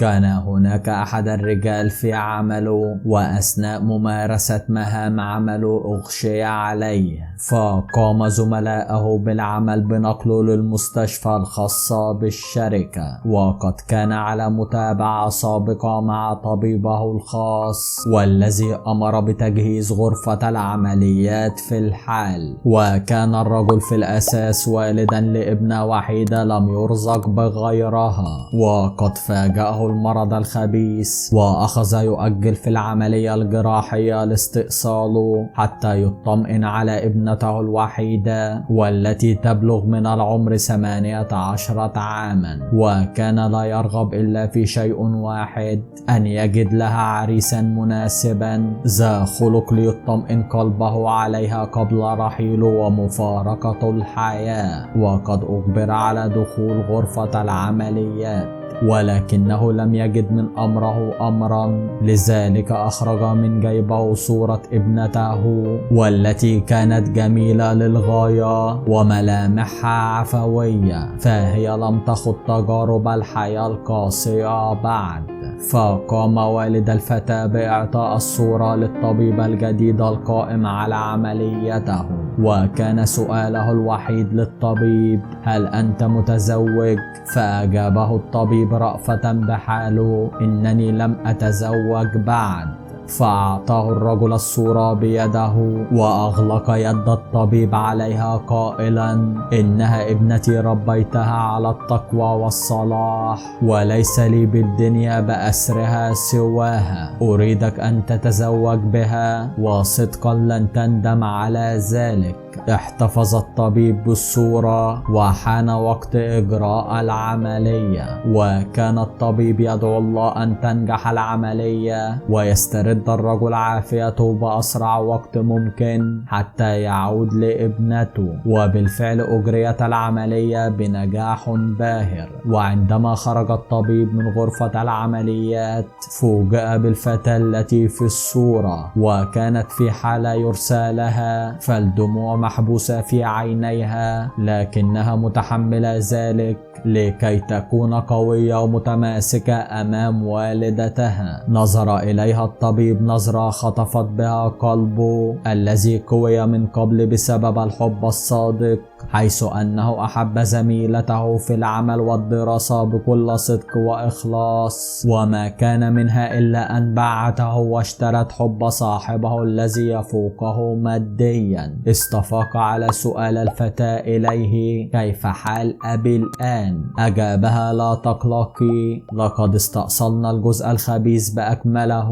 كان هناك أحد الرجال في عمله، وأثناء ممارسة مهام عمله أغشي عليه، فقام زملائه بالعمل بنقله للمستشفى الخاصة بالشركة، وقد كان على متابعة سابقة مع طبيبه الخاص والذي أمر بتجهيز غرفة العمليات في الحال. وكان الرجل في الأساس والدا لابنة وحيدة لم يرزق بغيرها، وقد فاجأه المرض الخبيث وأخذ يؤجل في العملية الجراحية لاستئصاله حتى يطمئن على ابنته الوحيدة والتي تبلغ من العمر 18 عاما. وكان لا يرغب إلا في شيء واحد، أن يجد لها عريسا مناسبا ذا خلق ليطمئن قلبه عليها قبل رحيله ومفارقة الحياة. وقد أجبر على دخول غرفة العمليات، ولكنه لم يجد من أمره أمرا، لذلك أخرج من جيبه صورة ابنته والتي كانت جميلة للغاية وملامحها عفوية، فهي لم تخض تجارب الحياة القاسية بعد. فقام والد الفتاة بإعطاء الصورة للطبيب الجديد القائم على عمليته، وكان سؤاله الوحيد للطبيب: هل أنت متزوج؟ فأجابه الطبيب رأفة بحاله: إنني لم أتزوج بعد. فأعطاه الرجل الصورة بيده وأغلق يد الطبيب عليها قائلا: إنها ابنتي ربيتها على التقوى والصلاح، وليس لي بالدنيا بأسرها سواها، أريدك أن تتزوج بها، وصدقا لن تندم على ذلك. احتفظ الطبيب بالصورة، وحان وقت إجراء العملية، وكان الطبيب يدعو الله أن تنجح العملية ويسترد الرجل عافيته بأسرع وقت ممكن حتى يعود لابنته. وبالفعل أجريت العملية بنجاح باهر، وعندما خرج الطبيب من غرفة العمليات فوجئ بالفتاة التي في الصورة، وكانت في حالة يرثى لها، فالدموع محبوسة في عينيها، لكنها متحملة ذلك لكي تكون قوية ومتماسكة أمام والدتها. نظر إليها الطبيب نظرة خطفت بها قلبه الذي قوي من قبل بسبب الحب الصادق، حيث أنه أحب زميلته في العمل والدراسة بكل صدق وإخلاص، وما كان منها إلا أن باعته واشترت حب صاحبه الذي يفوقه ماديا. استفاق على سؤال الفتاة إليه: كيف حال أبي الآن؟ أجابها: لا تقلقي، لقد استأصلنا الجزء الخبيث بأكمله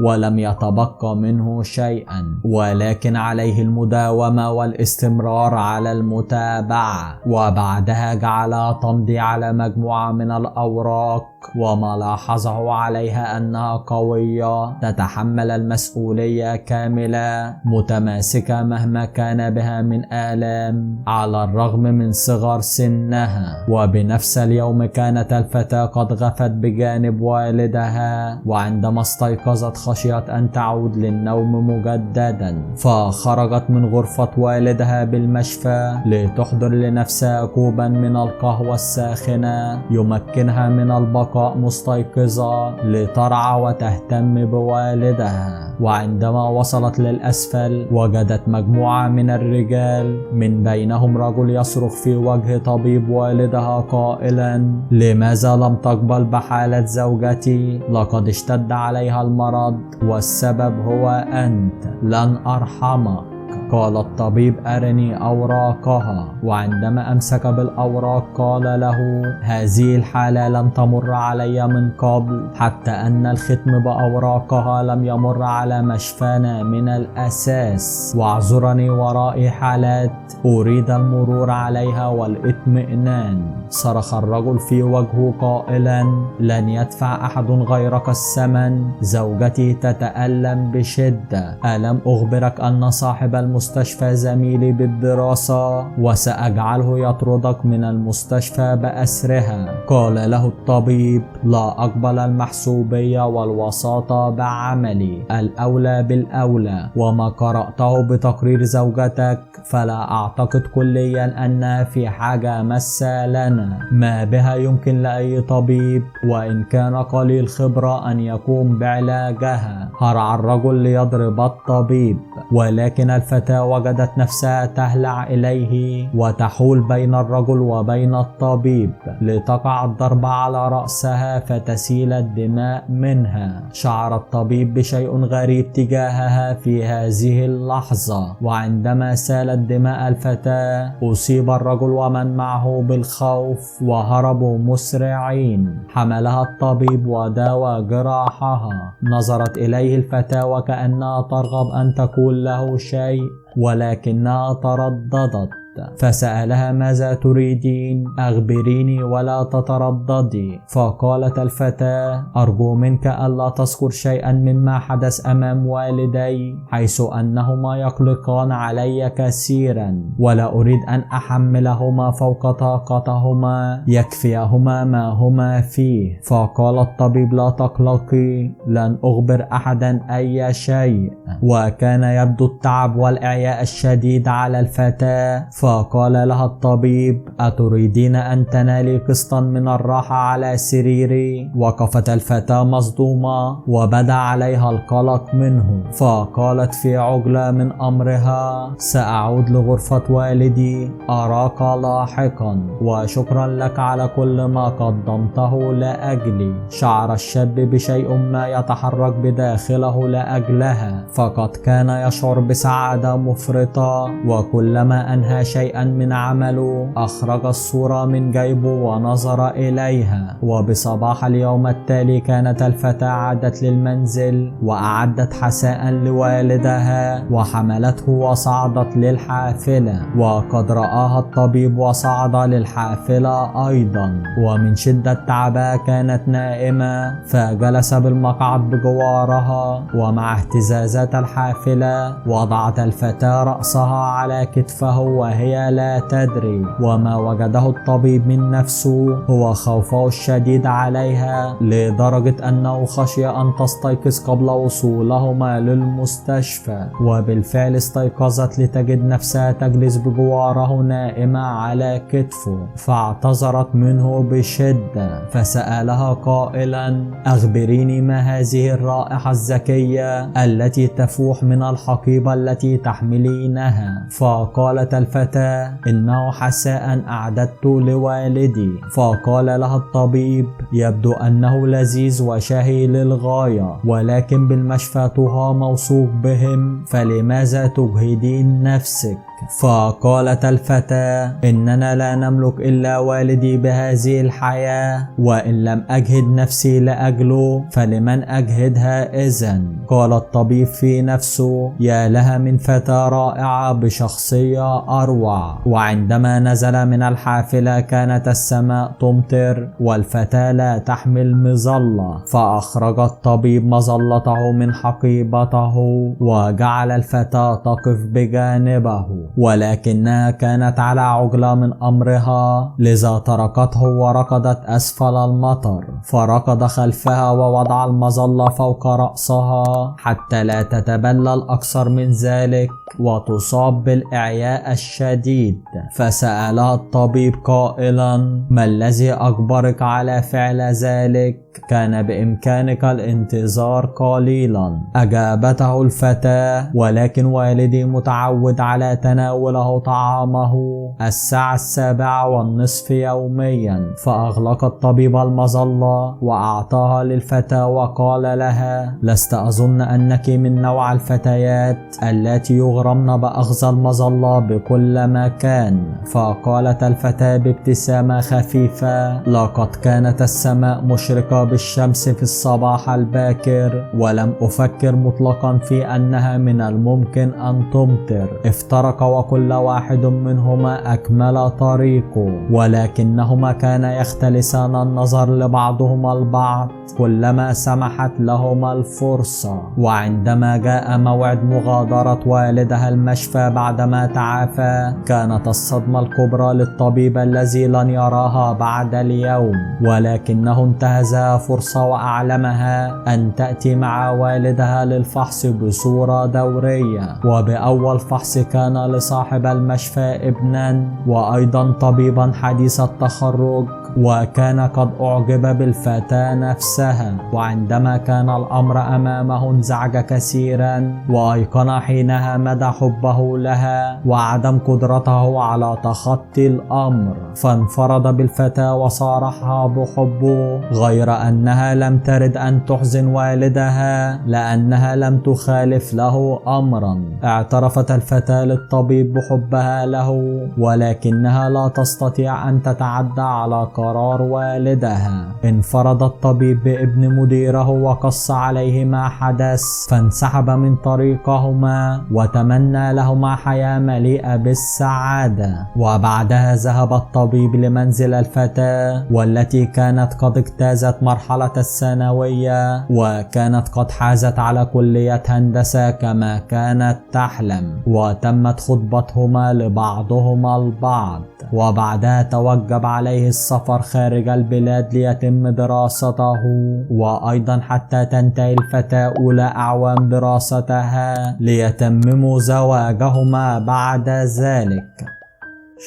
ولم يتبقى منه شيئا، ولكن عليه المداومة والاستمرار على المتابعة. وبعدها جعلها تمضي على مجموعة من الأوراق، وما لاحظه عليها أنها قوية تتحمل المسؤولية كاملة، متماسكة مهما كان بها من آلام على الرغم من صغر سنها. وبنفس اليوم كانت الفتاة قد غفت بجانب والدها، وعندما استيقظت خشيت أن تعود للنوم مجددا، فخرجت من غرفة والدها بالمشفى لتحضر لنفسها كوبا من القهوة الساخنة يمكنها من البقاء مستيقظة لترعى وتهتم بوالدها. وعندما وصلت للأسفل وجدت مجموعة من الرجال، من بينهم رجل يصرخ في وجه طبيب والدها قائلا: لماذا لم تقبل بحالة زوجتي؟ لقد اشتد عليها المرض والسبب هو أنت، لن أرحمك. قال الطبيب: أرني أوراقها. وعندما أمسك بالأوراق قال له: هذه الحالة لم تمر علي من قبل، حتى أن الختم بأوراقها لم يمر على مشفانا من الأساس، واعذرني ورائي حالات أريد المرور عليها والاطمئنان. صرخ الرجل في وجهه قائلا: لن يدفع أحد غيرك الثمن، زوجتي تتألم بشدة، ألم أخبرك أن صاحب المستشفى زميلي بالدراسة وسأجعله يطردك من المستشفى بأسرها. قال له الطبيب: لا أقبل المحسوبية والوساطة بعملي، الأولى بالأولى، وما قرأته بتقرير زوجتك فلا أعتقد كليا أنها في حاجة ماسة لنا، ما بها يمكن لأي طبيب وإن كان قليل خبرة أن يقوم بعلاجها. هرع الرجل ليضرب الطبيب، ولكن الفتاة وجدت نفسها تهلع إليه وتحول بين الرجل وبين الطبيب لتقع الضربة على رأسها فتسيل الدماء منها. شعر الطبيب بشيء غريب تجاهها في هذه اللحظة، وعندما سالت دماء الفتاة أصيب الرجل ومن معه بالخوف وهربوا مسرعين. حملها الطبيب وداوى جراحها. نظرت إليه الفتاة وكأنها ترغب أن تقول له شيء ولكنها ترددت، فسألها: ماذا تريدين؟ أخبريني ولا تترددي. فقالت الفتاة: أرجو منك ألا تذكر شيئا مما حدث أمام والدي، حيث أنهما يقلقان علي كثيرا ولا أريد أن أحملهما فوق طاقتهما، يكفيهما ما هما فيه. فقال الطبيب: لا تقلقي، لن أخبر أحدا أي شيء. وكان يبدو التعب والإعياء الشديد على الفتاة، فقال لها الطبيب: أتريدين أن تنالي قسطا من الراحة على سريري؟ وقفت الفتاة مصدومة وبدا عليها القلق منه، فقالت في عجلة من أمرها: سأعود لغرفة والدي، أراك لاحقا، وشكرا لك على كل ما قدمته لأجلي. شعر الشاب بشيء ما يتحرك بداخله لأجلها، فقد كان يشعر بسعادة مفرطة، وكلما أنهى شيئا من عمله أخرج الصورة من جيبه ونظر إليها. وبصباح اليوم التالي كانت الفتاة عادت للمنزل وأعدت حساء لوالدها وحملته وصعدت للحافلة، وقد رآها الطبيب وصعد للحافلة أيضا، ومن شدة تعبها كانت نائمة، فجلس بالمقعد بجوارها. ومع اهتزازات الحافلة وضعت الفتاة رأسها على كتفه وهي لا تدري، وما وجده الطبيب من نفسه هو خوفه الشديد عليها لدرجة أنه خشي أن تستيقظ قبل وصولهما للمستشفى. وبالفعل استيقظت لتجد نفسها تجلس بجواره نائمة على كتفه، فاعتذرت منه بشدة، فسألها قائلا: أخبريني ما هذه الرائحة الزكية التي تفوح من الحقيبة التي تحملينها؟ فقالت الفتاة: إنه حساء أعددته لوالدي. فقال لها الطبيب: يبدو أنه لذيذ وشهي للغاية، ولكن بالمشفى طه موثوق بهم، فلماذا تجهدين نفسك؟ فقالت الفتاة: إننا لا نملك إلا والدي بهذه الحياة، وإن لم أجهد نفسي لأجله فلمن أجهدها إذن؟ قال الطبيب في نفسه: يا لها من فتاة رائعة بشخصية أروع. وعندما نزل من الحافلة كانت السماء تمطر والفتاة لا تحمل مظلة، فأخرج الطبيب مظلته من حقيبته وجعل الفتاة تقف بجانبه، ولكنها كانت على عجلة من أمرها، لذا تركته وركضت أسفل المطر، فركض خلفها ووضع المظلة فوق رأسها حتى لا تتبلل أكثر من ذلك وتصاب بالإعياء الشديد. فسألها الطبيب قائلا: ما الذي أجبرك على فعل ذلك؟ كان بإمكانك الانتظار قليلا. أجابته الفتاة: ولكن والدي متعود على تناوله طعامه الساعة 7:30 يوميا. فأغلق الطبيب المظلة وأعطاها للفتاة وقال لها: لست أظن أنك من نوع الفتيات التي يغرمن بأخذ المظلة بكل مكان. فقالت الفتاة بابتسامة خفيفة: لقد كانت السماء مشرقة بالشمس في الصباح الباكر، ولم أفكر مطلقا في أنها من الممكن أن تمطر. افترق وكل واحد منهما أكمل طريقه، ولكنهما كانا يختلسان النظر لبعضهما البعض كلما سمحت لهما الفرصة. وعندما جاء موعد مغادرة والدها المشفى بعدما تعافى، كانت الصدمة الكبرى للطبيب الذي لن يراها بعد اليوم، ولكنه انتهزها فرصة وأعلمها أن تأتي مع والدها للفحص بصورة دورية. وبأول فحص كان لصاحب المشفى ابنا وأيضا طبيبا حديث التخرج، وكان قد أعجب بالفتاة نفسها. وعندما كان الأمر أمامه انزعج كثيرا، وأيقن حينها مدى حبه لها وعدم قدرته على تخطي الأمر، فانفرد بالفتاة وصارحها بحبه، غير أنها لم ترد أن تحزن والدها لأنها لم تخالف له أمرا. اعترفت الفتاة للطبيب بحبها له، ولكنها لا تستطيع أن تتعدى على قرار والدها. انفرد الطبيب بابن مديره وقص عليه ما حدث، فانسحب من طريقهما وتمنى لهما حياة مليئة بالسعادة. وبعدها ذهب الطبيب لمنزل الفتاة، والتي كانت قد اجتازت مرحلة الثانوية وكانت قد حازت على كلية هندسة كما كانت تحلم، وتمت خطبتهما لبعضهما البعض. وبعدها توجب عليه السفر خارج البلاد ليتم دراسته، وأيضا حتى تنتهي الفتاة أولى أعوام دراستها ليتمموا زواجهما بعد ذلك.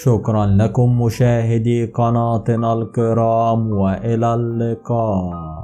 شكرا لكم مشاهدي قناتنا الكرام، وإلى اللقاء.